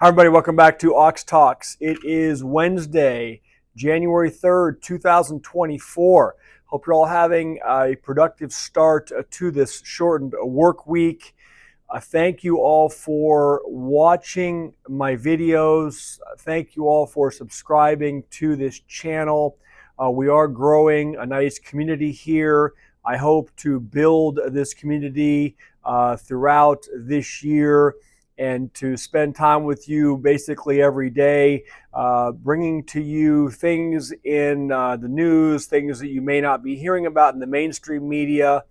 Hi, everybody. Welcome back to Ox Talks. It is Wednesday, January 3rd, 2024. Hope you're all having a productive start to this shortened work week. Thank you all for watching my videos. Thank you all for subscribing to this channel. We are growing a nice community here. I hope to build this community throughout this year and to spend time with you basically every day, bringing to you things in the news, things that you may not be hearing about in the mainstream media,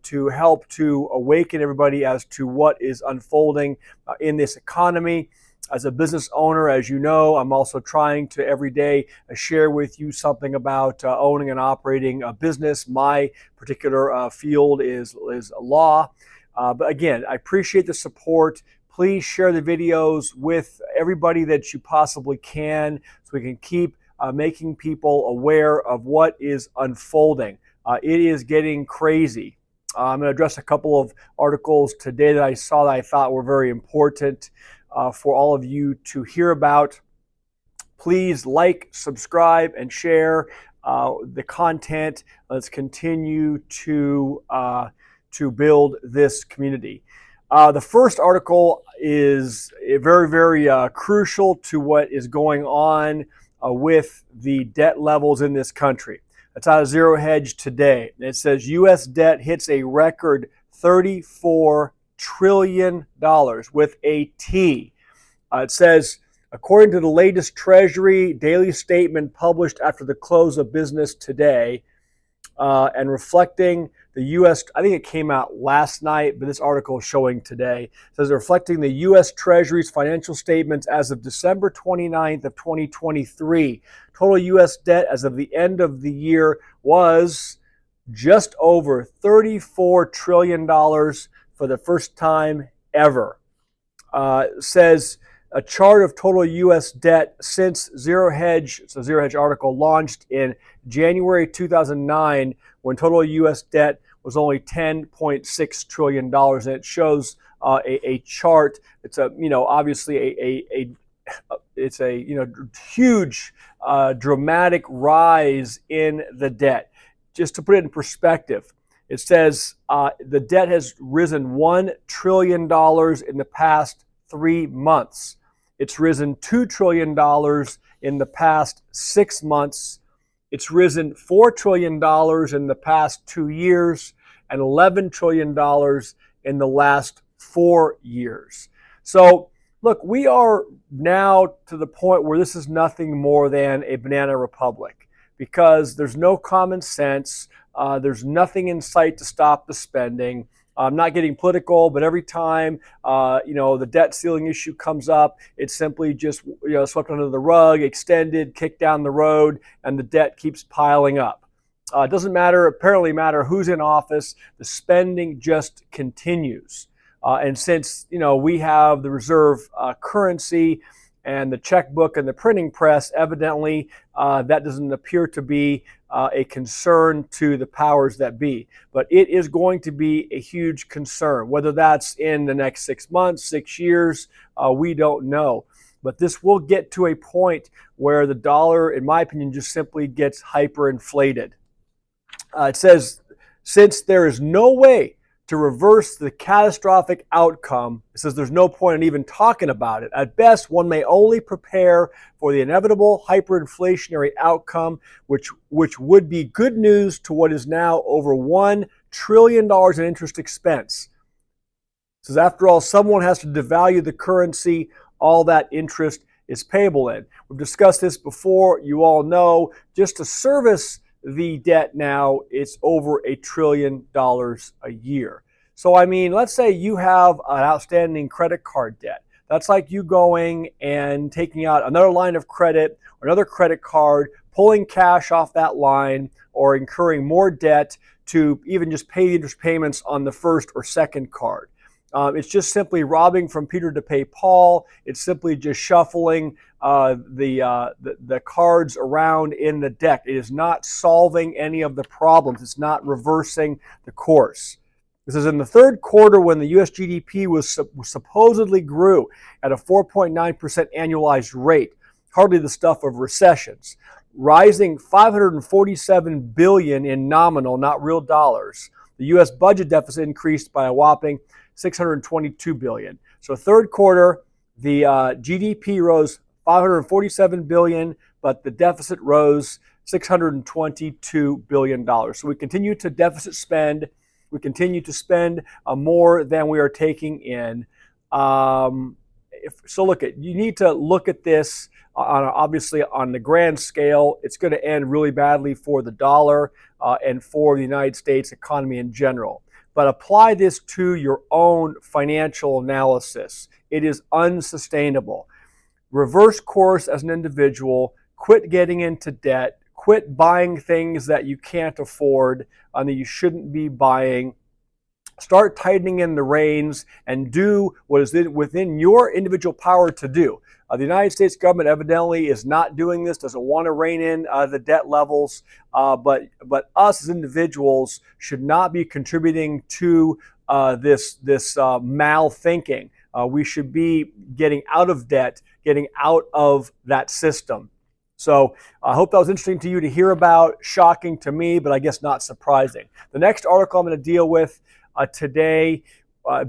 to help to awaken everybody as to what is unfolding in this economy. As a business owner, as you know, I'm also trying to every day share with you something about owning and operating a business. My particular field is law. But again, I appreciate the support. Please share the videos with everybody that you possibly can so we can keep making people aware of what is unfolding. It is getting crazy. I'm going to address a couple of articles today that I saw that I thought were very important for all of you to hear about. Please like, subscribe, and share the content. Let's continue to build this community. The first article is very, very crucial to what is going on with the debt levels in this country. It's out of Zero Hedge today. It says U.S. debt hits a record $34 trillion with a T. It says, according to the latest Treasury daily statement published after the close of business today, and reflecting the U.S., I think it came out last night, but this article is showing today. It says reflecting the U.S. Treasury's financial statements as of December 29th of 2023. Total U.S. debt as of the end of the year was just over $34 trillion for the first time ever. It says a chart of total U.S. debt since Zero Hedge, it's a Zero Hedge article, launched in January 2009 when total U.S. debt was only $10.6 trillion. And it shows a chart. It's obviously it's a huge dramatic rise in the debt. Just to put it in perspective, it says the debt has risen $1 trillion in the past 3 months. It's risen $2 trillion in the past 6 months. It's risen $4 trillion in the past 2 years and $11 trillion in the last 4 years. So, look, we are now to the point where this is nothing more than a banana republic because there's no common sense. There's nothing in sight to stop the spending. I'm not getting political, but every time the debt ceiling issue comes up, it's simply just swept under the rug, extended, kicked down the road, and the debt keeps piling up. It doesn't apparently matter who's in office. The spending just continues. And since we have the reserve currency and the checkbook and the printing press, evidently that doesn't appear to be a concern to the powers that be. But it is going to be a huge concern. Whether that's in the next 6 months, 6 years, we don't know. But this will get to a point where the dollar, in my opinion, just simply gets hyperinflated. It says, since there is no way to reverse the catastrophic outcome, it says there's no point in even talking about it. At best, one may only prepare for the inevitable hyperinflationary outcome, which would be good news to what is now over $1 trillion in interest expense. It says, after all, someone has to devalue the currency. All that interest is payable in. We've discussed this before. You all know, just to service the debt now, it's over $1 trillion a year. So, I mean, let's say you have an outstanding credit card debt. That's like you going and taking out another line of credit or another credit card, pulling cash off that line, or incurring more debt to even just pay the interest payments on the first or second card. It's just simply robbing from Peter to pay Paul. It's simply just shuffling the cards around in the deck. It is not solving any of the problems. It's not reversing the course. This is in the third quarter when the U.S. GDP was supposedly grew at a 4.9% annualized rate, hardly the stuff of recessions, rising $547 billion in nominal, not real dollars. The U.S. budget deficit increased by a whopping $622 billion. So third quarter, the GDP rose $547 billion, but the deficit rose $622 billion. So we continue to deficit spend. We continue to spend more than we are taking in. You need to look at this obviously on the grand scale. It's going to end really badly for the dollar and for the United States economy in general. But apply this to your own financial analysis. It is unsustainable. Reverse course as an individual. Quit getting into debt. Quit buying things that you can't afford and that you shouldn't be buying. Start tightening in the reins and do what is within your individual power to do. The United States government evidently is not doing this, doesn't want to rein in the debt levels, but us as individuals should not be contributing to this mal-thinking. We should be getting out of debt, getting out of that system. So I hope that was interesting to you to hear about, shocking to me, but I guess not surprising. The next article I'm going to deal with today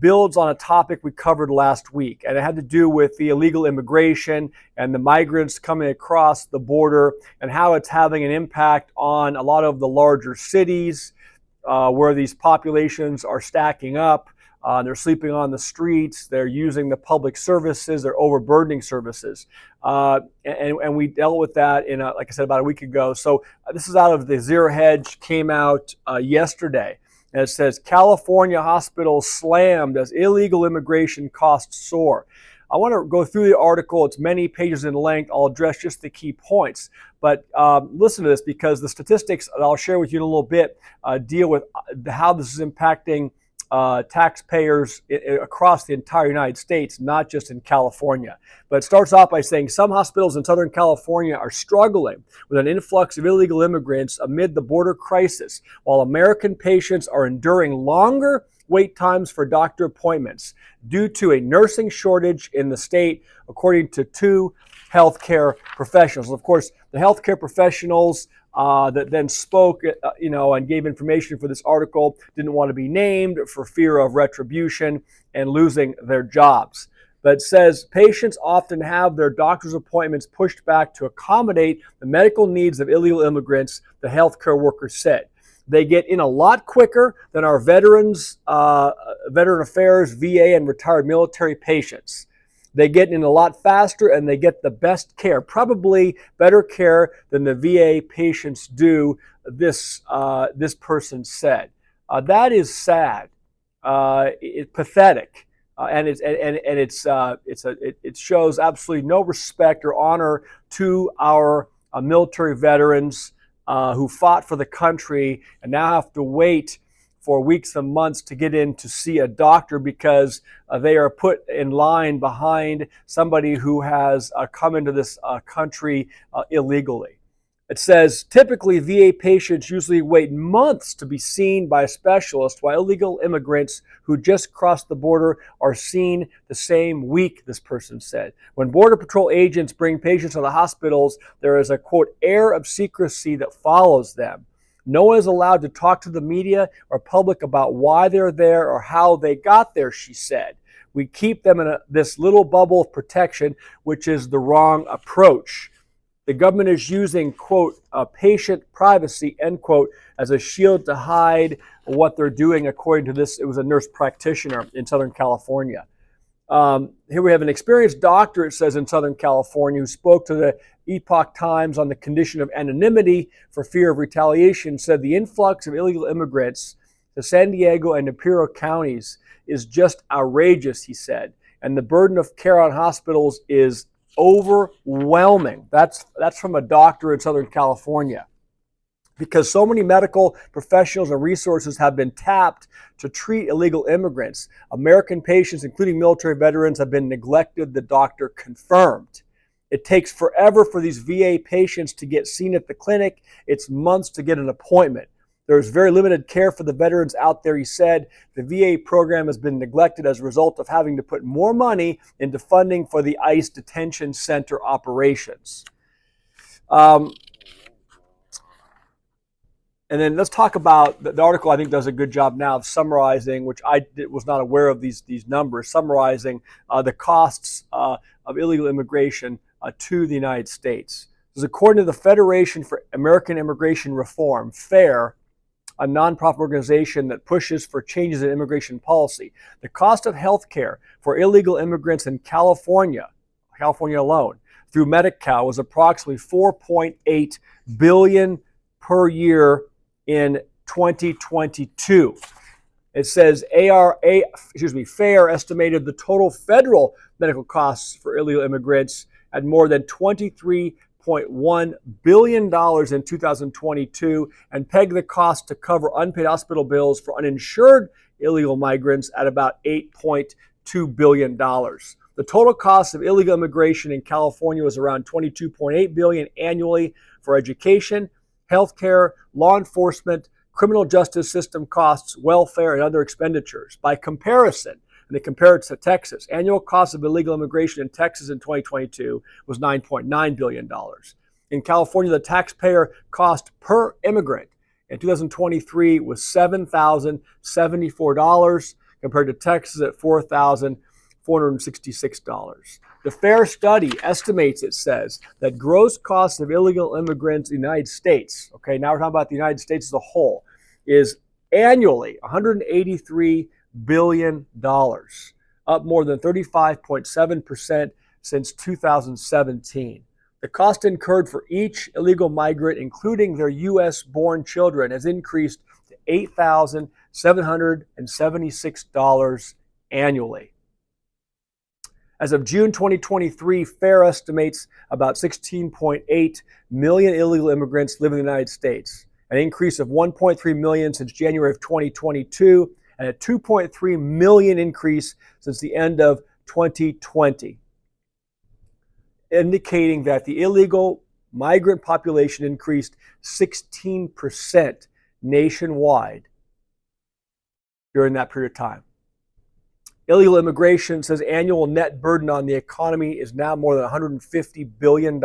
builds on a topic we covered last week, and it had to do with the illegal immigration and the migrants coming across the border and how it's having an impact on a lot of the larger cities where these populations are stacking up. They're sleeping on the streets. They're using the public services. They're overburdening services. And we dealt with that like I said, about a week ago. So this is out of the Zero Hedge, came out yesterday. And it says, California hospitals slammed as illegal immigration costs soar. I want to go through the article. It's many pages in length. I'll address just the key points. But listen to this, because the statistics that I'll share with you in a little bit deal with how this is impacting taxpayers across the entire United States, not just in California. But it starts off by saying some hospitals in Southern California are struggling with an influx of illegal immigrants amid the border crisis, while American patients are enduring longer wait times for doctor appointments due to a nursing shortage in the state, according to two healthcare professionals. Of course, the healthcare professionals that then spoke, and gave information for this article didn't want to be named for fear of retribution and losing their jobs. But it says patients often have their doctor's appointments pushed back to accommodate the medical needs of illegal immigrants, the healthcare workers said. They get in a lot quicker than our veterans, Veteran Affairs, VA, and retired military patients. They get in a lot faster and they get the best care, probably better care than the VA patients do, this person said. That is sad. It's pathetic. And it shows absolutely no respect or honor to our military veterans who fought for the country and now have to wait for weeks and months to get in to see a doctor because they are put in line behind somebody who has come into this country illegally. It says, typically VA patients usually wait months to be seen by a specialist, while illegal immigrants who just crossed the border are seen the same week, this person said. When Border Patrol agents bring patients to the hospitals, there is a, quote, air of secrecy that follows them. No one is allowed to talk to the media or public about why they're there or how they got there, she said. We keep them in this little bubble of protection, which is the wrong approach. The government is using, quote, patient privacy, end quote, as a shield to hide what they're doing, according to this. It was a nurse practitioner in Southern California. Here we have an experienced doctor, it says, in Southern California, who spoke to the Epoch Times on the condition of anonymity for fear of retaliation, said the influx of illegal immigrants to San Diego and Imperial counties is just outrageous, he said. And the burden of care on hospitals is overwhelming. That's from a doctor in Southern California. Because so many medical professionals and resources have been tapped to treat illegal immigrants. American patients, including military veterans, have been neglected, the doctor confirmed. It takes forever for these VA patients to get seen at the clinic. It's months to get an appointment. There's very limited care for the veterans out there, he said. The VA program has been neglected as a result of having to put more money into funding for the ICE detention center operations. And then let's talk about the article. I think does a good job now of summarizing, which I was not aware of these numbers, summarizing the costs of illegal immigration to the United States. This is according to the Federation for American Immigration Reform, FAIR, a nonprofit organization that pushes for changes in immigration policy. The cost of health care for illegal immigrants in California alone, through Medi-Cal was approximately $4.8 billion per year in 2022. It says FAIR estimated the total federal medical costs for illegal immigrants at more than $23.1 billion in 2022 and pegged the cost to cover unpaid hospital bills for uninsured illegal migrants at about $8.2 billion. The total cost of illegal immigration in California was around $22.8 billion annually for education, healthcare, law enforcement, criminal justice system costs, welfare, and other expenditures. By comparison, and they compare it to Texas, annual cost of illegal immigration in Texas in 2022 was $9.9 billion. In California, the taxpayer cost per immigrant in 2023 was $7,074 compared to Texas at $4,466. The FAIR study estimates, it says, that gross costs of illegal immigrants in the United States, okay, now we're talking about the United States as a whole, is annually $183 billion, up more than 35.7% since 2017. The cost incurred for each illegal migrant, including their U.S.-born children, has increased to $8,776 annually. As of June 2023, FAIR estimates about 16.8 million illegal immigrants live in the United States, an increase of 1.3 million since January of 2022, and a 2.3 million increase since the end of 2020, indicating that the illegal migrant population increased 16% nationwide during that period of time. Illegal immigration says annual net burden on the economy is now more than $150 billion.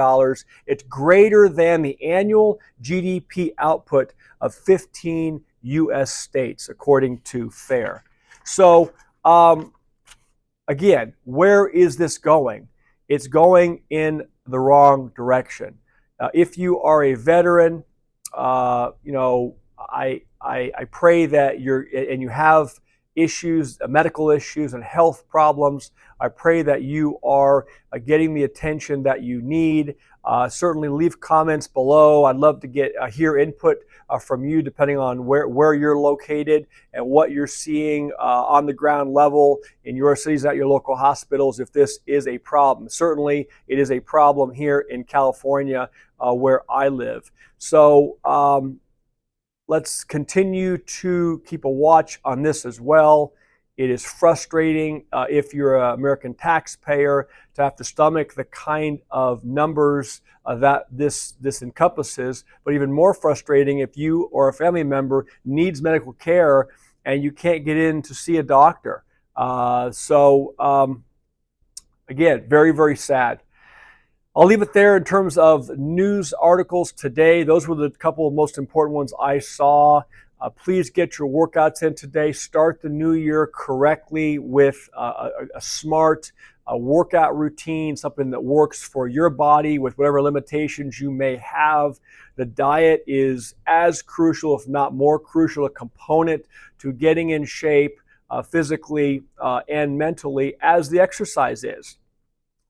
It's greater than the annual GDP output of 15 U.S. states, according to FAIR. So, again, where is this going? It's going in the wrong direction. If you are a veteran, I pray that you have issues, medical issues and health problems. I pray that you are getting the attention that you need. Certainly leave comments below. I'd love to hear input from you depending on where you're located and what you're seeing on the ground level in your cities, at your local hospitals, if this is a problem. Certainly it is a problem here in California where I live. So let's continue to keep a watch on this as well. It is frustrating if you're an American taxpayer to have to stomach the kind of numbers that this encompasses, but even more frustrating if you or a family member needs medical care and you can't get in to see a doctor. Again, very, very sad. I'll leave it there in terms of news articles today. Those were the couple of most important ones I saw. Please get your workouts in today. Start the new year correctly with a smart workout routine, something that works for your body with whatever limitations you may have. The diet is as crucial, if not more crucial, a component to getting in shape physically and mentally as the exercise is.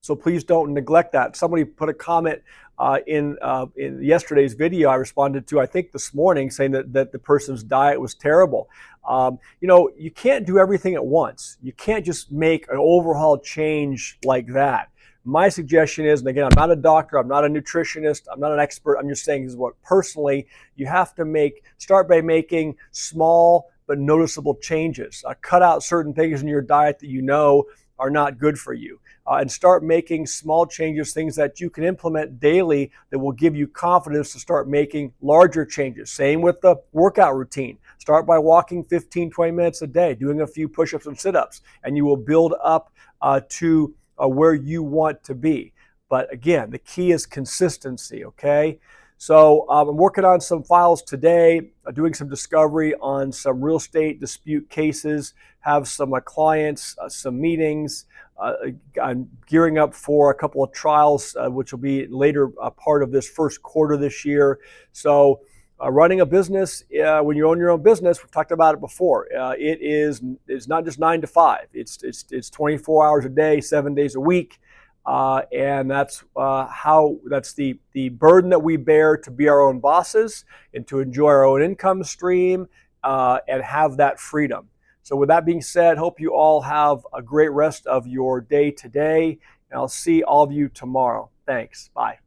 So please don't neglect that. Somebody put a comment in yesterday's video I responded to, I think this morning, saying that the person's diet was terrible. You can't do everything at once. You can't just make an overhaul change like that. My suggestion is, and again, I'm not a doctor, I'm not a nutritionist, I'm not an expert, I'm just saying this is what personally you have to start by making small but noticeable changes. Cut out certain things in your diet that you know are not good for you. and start making small changes, things that you can implement daily that will give you confidence to start making larger changes. Same with the workout routine. Start by walking 15, 20 minutes a day, doing a few push-ups and sit-ups, and you will build up to where you want to be. But again, the key is consistency, okay? So I'm working on some files today, doing some discovery on some real estate dispute cases, have some clients, some meetings. I'm gearing up for a couple of trials, which will be later part of this first quarter this year. So running a business, when you own your own business, we've talked about it before. It's not just 9 to 5. It's 24 hours a day, 7 days a week. And that's the burden that we bear to be our own bosses and to enjoy our own income stream and have that freedom. So with that being said, hope you all have a great rest of your day today, and I'll see all of you tomorrow. Thanks. Bye.